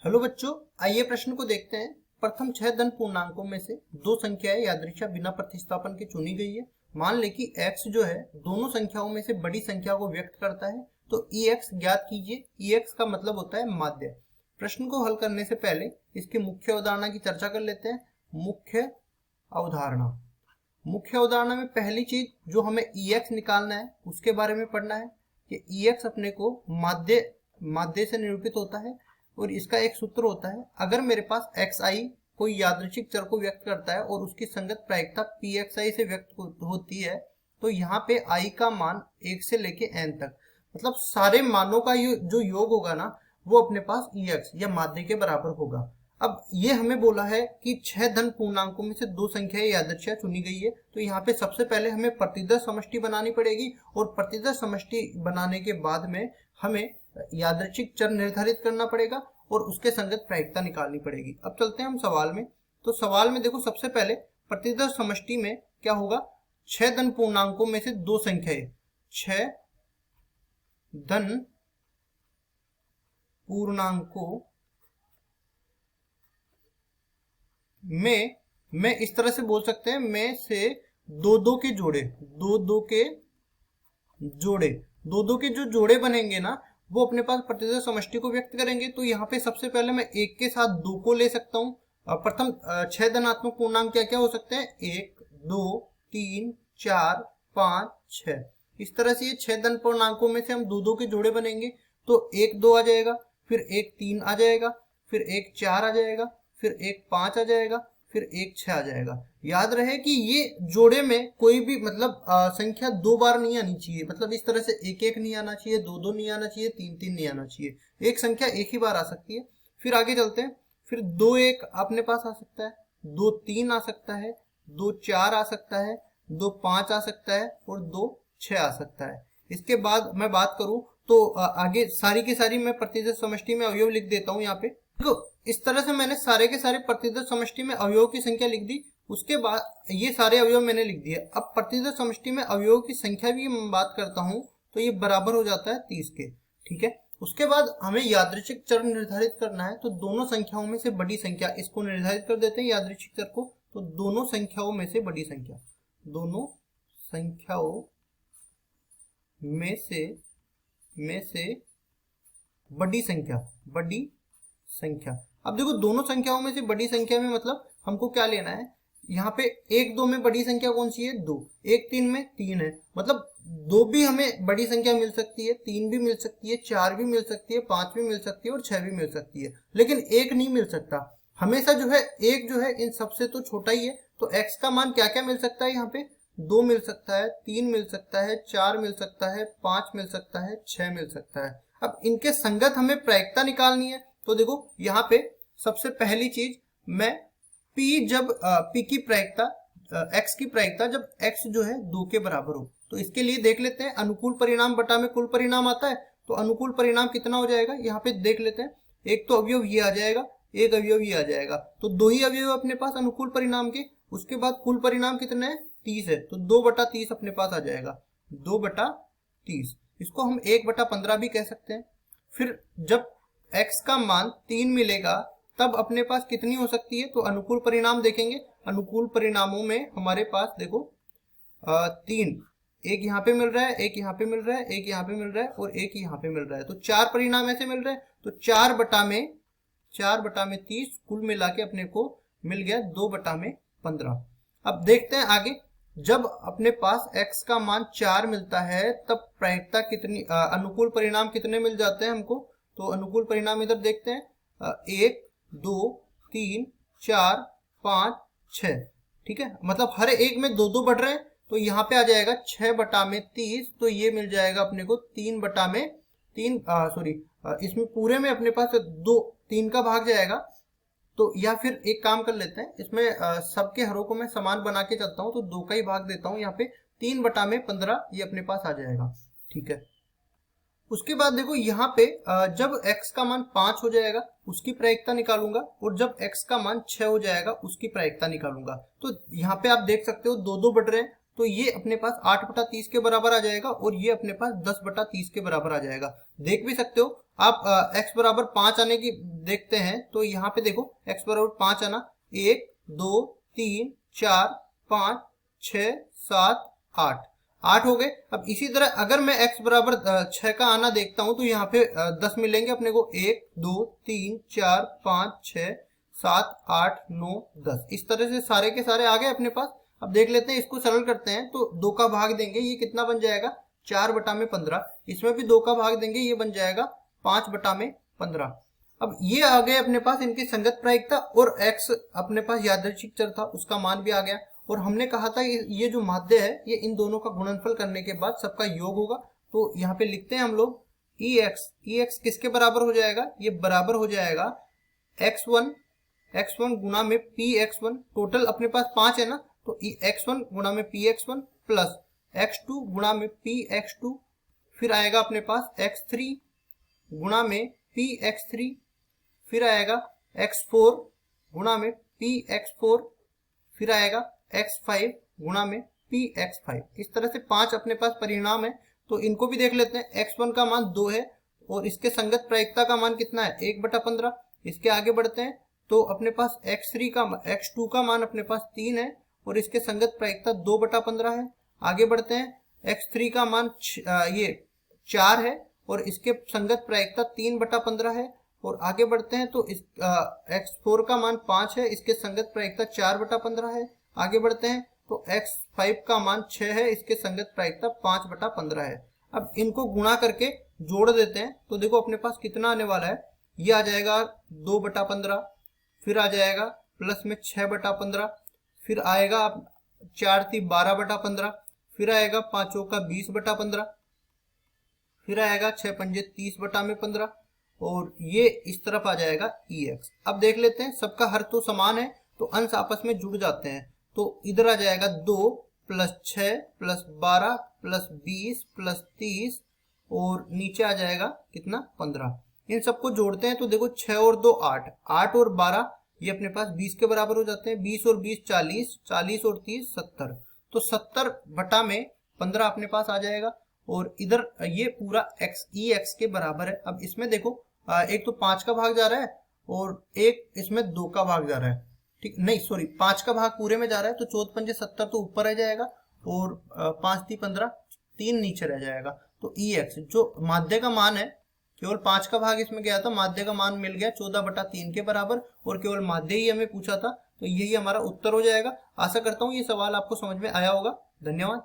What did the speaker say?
Hello बच्चों, आइए प्रश्न को देखते हैं। प्रथम 6 धन पूर्णांकों में से दो संख्याएं यादृच्छा बिना प्रतिस्थापन के चुनी गई है। मान ले कि x जो है दोनों संख्याओं में से बड़ी संख्या को व्यक्त करता है, तो ex ज्ञात कीजिए। ex का मतलब होता है माध्य। प्रश्न को हल करने से पहले इसके मुख्य अवधारणा की चर्चा कर लेते हैं। मुख्य अवधारणा में पहली चीज जो हमें ex निकालना है उसके बारे में पढ़ना है कि ex अपने को माध्य से निरूपित होता है और इसका एक सूत्र होता है। अगर मेरे पास xi कोई यादृच्छिक चर को व्यक्त करता है और उसकी संगत प्रायिकता pxi से व्यक्त होती है, तो यहाँ पे i का मान 1 से लेके n तक, मतलब सारे मानों का जो योग होगा ना, वो अपने पास ex या माध्य के बराबर होगा। अब ये हमें बोला है कि 6 धन पूर्णांकों में से दो संख्याएं यादृच्छिक चुनी गई है, तो यहाँ पे सबसे पहले हमें प्रतिदर समष्टि बनानी पड़ेगी और प्रतिदर समष्टि बनाने के बाद में हमें यादृच्छिक चर निर्धारित करना पड़ेगा और उसके संगत प्रायिकता निकालनी पड़ेगी। अब चलते हैं हम सवाल में। तो सवाल में देखो, सबसे पहले प्रतिदर समष्टि में क्या होगा, 6 धन पूर्णांकों में से दो संख्याएं, 6 धन पूर्णांकों में इस तरह से बोल सकते हैं, में से दो के जो जोड़े बनेंगे ना, वो अपने पास प्रतिदर समष्टि को व्यक्त करेंगे। तो यहाँ पे सबसे पहले मैं एक के साथ दो को ले सकता हूँ। प्रथम 6 धनात्मक पूर्णांक क्या क्या हो सकते हैं, 1 2 3 4 5 6। इस तरह से ये 6 धन पूर्णांकों में से हम दो के जोड़े बनेंगे। तो 1 2 आ जाएगा, फिर 1 3 आ जाएगा, फिर 1 4 आ जाएगा, फिर 1 5 आ जाएगा, फिर 1 6 आ जाएगा। याद रहे कि ये जोड़े में कोई भी मतलब संख्या दो बार नहीं आनी चाहिए, मतलब इस तरह से 1 1 नहीं आना चाहिए, 2 2 नहीं आना चाहिए, 3 3 नहीं आना चाहिए। एक संख्या एक ही बार आ सकती है। फिर आगे चलते हैं। फिर 2 1 अपने पास आ सकता है, 2 3 आ सकता है, 2 4 आ सकता है, 2 5 आ सकता है और 2 6 आ सकता है। इसके बाद मैं बात करूं तो आगे सारी की सारी मैं प्रतिदर समष्टि में अवयव लिख देता हूं। यहाँ पे देखो, इस तरह से मैंने सारे के सारे प्रतिदर समष्टि में अवयव की संख्या लिख दी। उसके बाद ये सारे अवयव मैंने लिख दिए। अब प्रतिदर समष्टि में अवयव की संख्या भी मैं बात करता हूं, तो ये बराबर हो जाता है 30 के। ठीक है। उसके बाद हमें यादृच्छिक चर निर्धारित करना है, तो दोनों संख्याओं में से बड़ी संख्या, इसको निर्धारित कर देते हैं यादृच्छिक चर को। तो दोनों संख्याओं में से बड़ी संख्या, दोनों संख्याओं में से बड़ी संख्या। अब देखो, दोनों संख्याओं में से बड़ी संख्या में मतलब हमको क्या लेना है, यहाँ पे 1 2 में बड़ी संख्या कौन सी है, 2। 1 3 में 3 है, मतलब 2 भी हमें बड़ी संख्या मिल सकती है, 3 भी मिल सकती है, 4 भी मिल सकती है, 5 भी मिल सकती है और 6 भी मिल सकती है, लेकिन 1 नहीं मिल सकता। हमेशा जो है 1 जो है इन सबसे तो छोटा ही है। तो x का मान क्या क्या मिल सकता है, यहाँ पे 2 मिल सकता है, 3 मिल सकता है, 4 मिल सकता है, 5 मिल सकता है, 6 मिल सकता है। अब इनके संगत हमें प्रायिकता निकालनी है। तो देखो, यहाँ पे सबसे पहली चीज, मैं p की प्रायिकता, x की प्रायिकता जब x जो है 2 के बराबर हो, तो इसके लिए देख लेते हैं। अनुकूल परिणाम बटा में कुल परिणाम आता है, तो अनुकूल परिणाम कितना हो जाएगा, यहाँ पे देख लेते हैं। एक तो अवयव ये आ जाएगा, एक अवयव ये आ जाएगा, तो 2 ही अवयव अपने पास अनुकूल परिणाम के। उसके बाद कुल परिणाम कितने हैं, 30 है, तो 2/30 अपने पास आ जाएगा, 2/30। इसको हम 1/15 भी कह सकते हैं। फिर जब x का मान 3 मिलेगा, तब अपने पास कितनी हो सकती है, तो अनुकूल परिणाम देखेंगे। अनुकूल परिणामों में हमारे पास देखो 3, एक यहाँ पे मिल रहा है, एक यहाँ पे मिल रहा है, एक यहाँ पे मिल रहा है और एक यहाँ पे मिल रहा है, तो 4 परिणाम ऐसे मिल रहे हैं। तो 4/30 कुल मिला के अपने को मिल गया 2/15। अब देखते हैं आगे। जब अपने पास x का मान 4 मिलता है, तब प्रायिकता कितनी, अनुकूल परिणाम कितने मिल जाते हैं हमको, तो अनुकूल परिणाम इधर देखते हैं, 1 2 3 4 5 6। ठीक है, मतलब हर एक में 2 2 बढ़ रहे हैं, तो यहाँ पे आ जाएगा 6/30। तो ये मिल जाएगा अपने को 3/3, सॉरी, इसमें पूरे में अपने पास 3 का भाग जाएगा। तो या फिर एक काम कर लेते हैं, इसमें सबके हरों को मैं समान बना के चलता हूँ, तो 2 का ही भाग देता हूँ। यहाँ पे 3/15 ये अपने पास आ जाएगा। ठीक है। उसके बाद देखो, यहाँ पे जब x का मान 5 हो जाएगा उसकी प्रायिकता निकालूंगा, और जब x का मान 6 हो जाएगा उसकी प्रायिकता निकालूंगा। तो यहाँ पे आप देख सकते हो 2 2 बढ़ रहे हैं, तो ये अपने पास 8/30 के बराबर आ जाएगा और ये अपने पास 10/30 के बराबर आ जाएगा। देख भी सकते हो आप, x बराबर 5 आने की देखते हैं तो यहाँ पे देखो x बराबर 5 आना, 1 2 3 4 5 6 7 8 हो गए। अब इसी तरह अगर मैं x बराबर 6 का आना देखता हूं तो यहाँ पे 10 मिलेंगे अपने को, 1 2 3 4 5 6 7 8 9 10। इस तरह से सारे के सारे आ गए अपने पास। अब देख लेते हैं, इसको सरल करते हैं तो 2 का भाग देंगे, ये कितना बन जाएगा 4/15। इसमें भी 2 का भाग देंगे, ये बन जाएगा 5/15। अब ये आ गए अपने पास इनकी संगत प्रायिकता, और x अपने पास यादृच्छिक चर था उसका मान भी आ गया। और हमने कहा था ये जो माध्य है ये इन दोनों का गुणनफल करने के बाद सबका योग होगा। तो यहाँ पे लिखते हैं हम लोग ex किसके बराबर हो जाएगा, ये बराबर हो जाएगा x1 गुणा में px1, टोटल अपने पास 5 है ना, तो x1 गुणा में px1 प्लस x2 गुणा में px2, फिर आएगा अपने पास x3 गुणा में px3, फिर आएगा x4 गुणा में px4, फिर आएगा x5 गुणा में px5। इस तरह से 5 अपने पास परिणाम है। तो इनको भी देख लेते हैं। x1 का मान 2 है और इसके संगत प्रायिकता का मान कितना है 1/15। इसके आगे बढ़ते हैं तो अपने पास x2 का मान अपने पास 3 है और इसके संगत प्रायिकता 2/15 है। आगे बढ़ते हैं, x3 का मान ये 4 है और इसके संगत प्रायिकता 3/15 है। और आगे बढ़ते हैं तो इस x4 का मान 5 है, इसके संगत प्रायिकता 4/15 है। आगे बढ़ते हैं तो x5 का मान 6 है, इसके संगत प्रायिकता 5/15 है। अब इनको गुणा करके जोड़ देते हैं तो देखो अपने पास कितना आने वाला है, ये आ जाएगा 2/15, फिर आ जाएगा प्लस में 6/15, फिर आएगा 4 × 12/15, फिर आएगा 5 का 20/15, फिर आएगा 6 × 30/15 और ये इस तरफ आ जाएगा ex। अब देख लेते हैं, सबका हर तो समान है तो अंश आपस में जुड़ जाते हैं। तो इधर आ जाएगा 2 + 6 + 12 + 20 + 30 और नीचे आ जाएगा कितना 15। इन सबको जोड़ते हैं तो देखो 6 और 2 8, 8 और 12 ये अपने पास 20 के बराबर हो जाते हैं। 20 और 20 40, 40 और 30 70। तो 70/15 अपने पास आ जाएगा और इधर ये पूरा ex के बराबर है। अब इसमें देखो एक तो 5 का भाग जा रहा है और एक इसमें 2 का भाग जा रहा है, ठीक नहीं सॉरी 5 का भाग पूरे में जा रहा है, तो 14 × 5 = 70 तो ऊपर रह जाएगा और 5 × 3 = 15, 3 नीचे रह जाएगा। तो ex जो माध्य का मान है, केवल 5 का भाग इसमें गया था, माध्य का मान मिल गया 14/3 के बराबर और केवल माध्य ही हमें पूछा था, तो यही हमारा उत्तर हो जाएगा। आशा करता हूँ ये सवाल आपको समझ में आया होगा। धन्यवाद।